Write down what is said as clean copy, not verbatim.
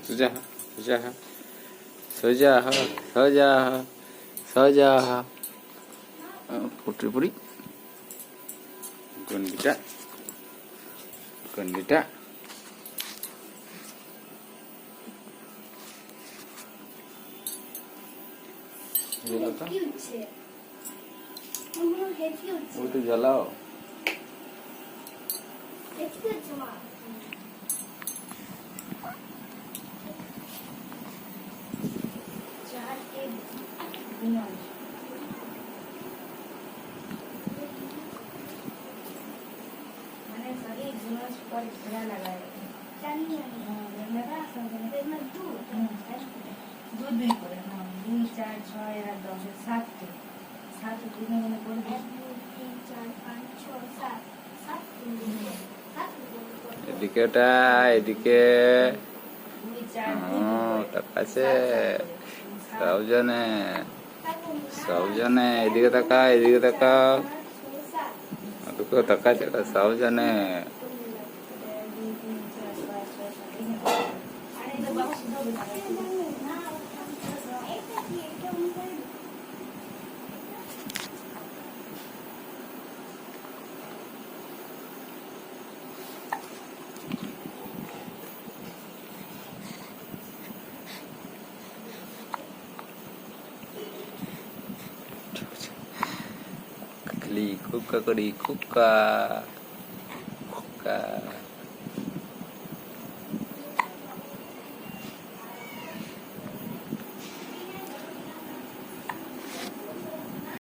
सोजा सोजा सोजा सोजा सोजा पुट्री पुरी गंडिटा गंडिटा वो तो जलाओ दूध भी করে 2 4 6 আর 10 7 7 দিন মনে করে 1 2 3 4 5 6 7 7 এদিকেটা এদিকে তাকাছে সবজনে এদিকে তাকাও দুটো তাকাছে সবজনে kuka kuka kuka